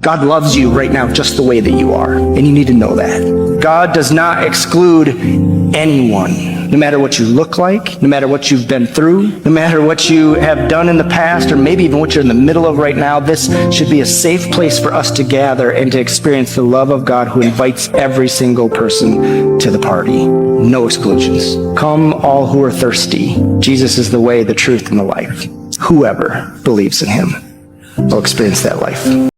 God loves you right now just the way that you are, and you need to know that. God does not exclude anyone, no matter what you look like, no matter what you've been through, no matter what you have done in the past, or maybe even what you're in the middle of right now. This should be a safe place for us to gather and to experience the love of God who invites every single person to the party. No exclusions. Come all who are thirsty. Jesus is the way, the truth, and the life. Whoever believes in him will experience that life.